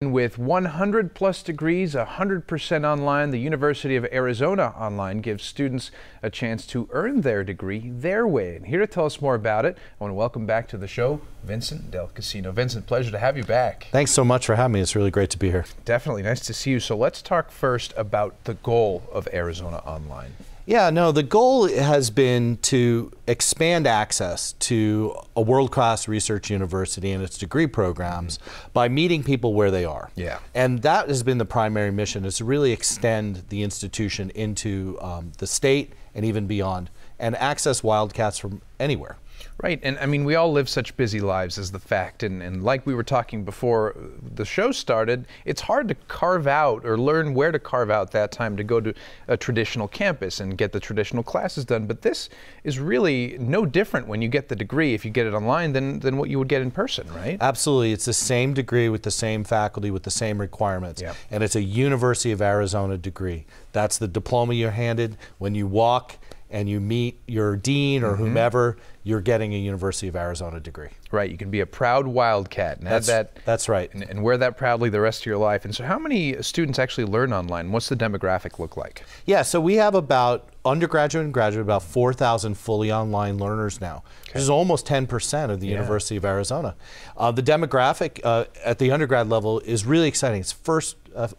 With 100 plus degrees, 100% online, the University of Arizona Online gives students a chance to earn their degree their way. And here to tell us more about it, I want to welcome back to the show, Vincent Del Casino. Vincent, pleasure to have you back. Thanks so much for having me. It's really great to be here. Definitely, nice to see you. So let's talk first about the goal of Arizona Online. Yeah, no, the goal has been to expand access to a world-class research university and its degree programs by meeting people where they are. Yeah. And that has been the primary mission, is to really extend the institution into the state and even beyond, and access Wildcats from anywhere. Right, and I mean, we all live such busy lives is the fact, and like we were talking before the show started, it's hard to carve out or learn where to carve out that time to go to a traditional campus and get the traditional classes done, but this is really no different when you get the degree, if you get it online, than what you would get in person, right? Absolutely, it's the same degree with the same faculty, with the same requirements, yeah. And it's a University of Arizona degree. That's the diploma you're handed when you walk and you meet your dean or whomever, you're getting a University of Arizona degree. Right, you can be a proud Wildcat and have that. That's right. And wear that proudly the rest of your life. And so how many students actually learn online? What's the demographic look like? Yeah, so we have about undergraduate and graduate, about 4,000 fully online learners now. Okay. This is almost 10% of the University of Arizona. The demographic at the undergrad level is really exciting. It's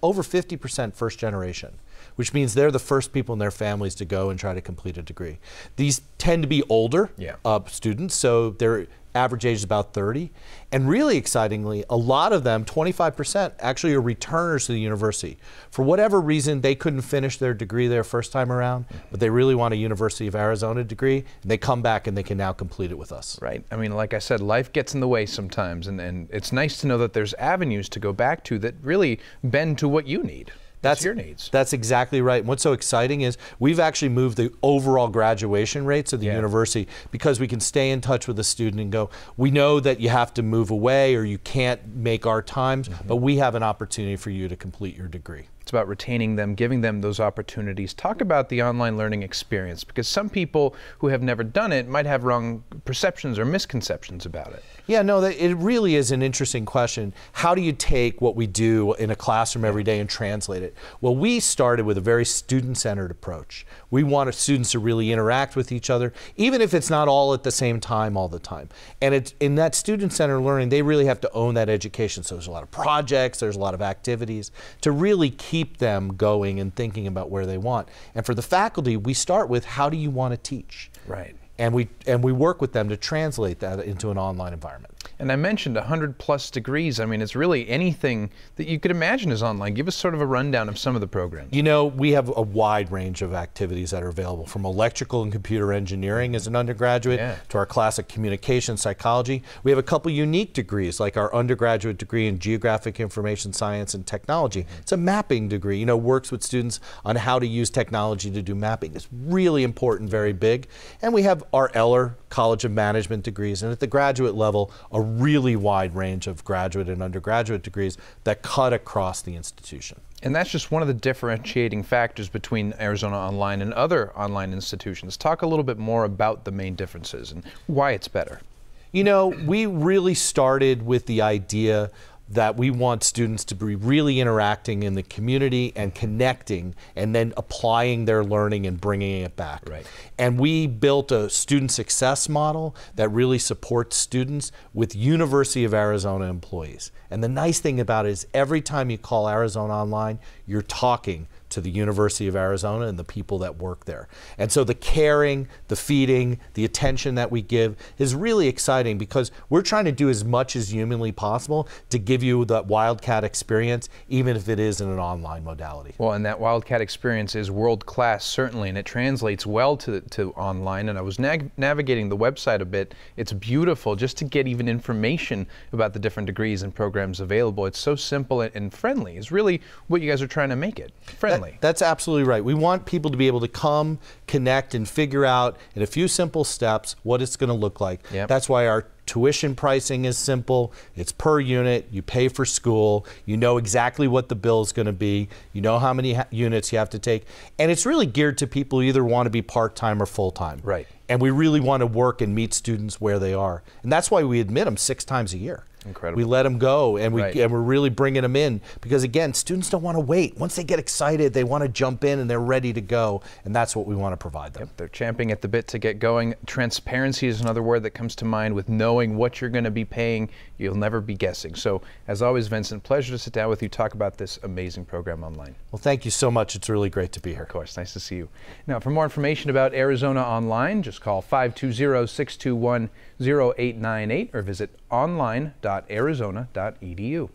over 50% first generation, which means they're the first people in their families to go and try to complete a degree. These tend to be older students, so their average age is about 30. And really excitingly, a lot of them, 25%, actually are returners to the university. For whatever reason, they couldn't finish their degree their first time around, but they really want a University of Arizona degree, and they come back and they can now complete it with us. Right. I mean, like I said, life gets in the way sometimes, and it's nice to know that there's avenues to go back to that really bend to what you need. That's your needs. That's exactly right. And what's so exciting is we've actually moved the overall graduation rates of the university because we can stay in touch with the student and go, we know that you have to move away or you can't make our times, but we have an opportunity for you to complete your degree. It's about retaining them, giving them those opportunities. Talk about the online learning experience, because some people who have never done it might have wrong perceptions or misconceptions about it. Yeah, no, it really is an interesting question. How do you take what we do in a classroom every day and translate it? Well, we started with a very student-centered approach. We want students to really interact with each other, even if it's not all at the same time all the time. And in that student-centered learning, they really have to own that education. So there's a lot of projects, there's a lot of activities to really keep them going and thinking about where they want. And for the faculty, we start with, how do you want to teach? Right. And we work with them to translate that into an online environment. And I mentioned 100 plus degrees. I mean, it's really anything that you could imagine is online. Give us sort of a rundown of some of the programs. You know, we have a wide range of activities that are available, from electrical and computer engineering as an undergraduate to our classic communication psychology. We have a couple unique degrees, like our undergraduate degree in geographic information science and technology. It's a mapping degree, you know, works with students on how to use technology to do mapping. It's really important, very big. And we have our Eller College of Management degrees, and at the graduate level, a really wide range of graduate and undergraduate degrees that cut across the institution. And that's just one of the differentiating factors between Arizona Online and other online institutions. Talk a little bit more about the main differences and why it's better. You know, we really started with the idea that we want students to be really interacting in the community and connecting and then applying their learning and bringing it back. Right. And we built a student success model that really supports students with University of Arizona employees. And the nice thing about it is every time you call Arizona Online, you're talking to the University of Arizona and the people that work there. And so the caring, the feeding, the attention that we give is really exciting, because we're trying to do as much as humanly possible to give you that Wildcat experience, even if it is in an online modality. Well, and that Wildcat experience is world-class, certainly, and it translates well to online. And I was navigating the website a bit. It's beautiful just to get even information about the different degrees and programs available. It's so simple and friendly. It's really what you guys are trying to make it. Friendly. That's absolutely right. We want people to be able to come, connect, and figure out in a few simple steps what it's going to look like. Yep. That's why our Tuition pricing is simple. It's per unit. You pay for school. You know exactly what the bill is going to be. You know how many units you have to take. And it's really geared to people who either want to be part-time or full-time. Right. And we really want to work and meet students where they are. And that's why we admit them 6 times a year. Incredible. We let them go, and Right. we're really bringing them in because, again, students don't want to wait. Once they get excited, they want to jump in and they're ready to go, and that's what we want to provide them. Yep, they're champing at the bit to get going. Transparency is another word that comes to mind. With knowing what you're going to be paying, you'll never be guessing. So, as always, Vincent, pleasure to sit down with you, talk about this amazing program online. Well, thank you so much. It's really great to be here. Of course, nice to see you. Now, for more information about Arizona Online, just call 520-621-0898 or visit online.arizona.edu.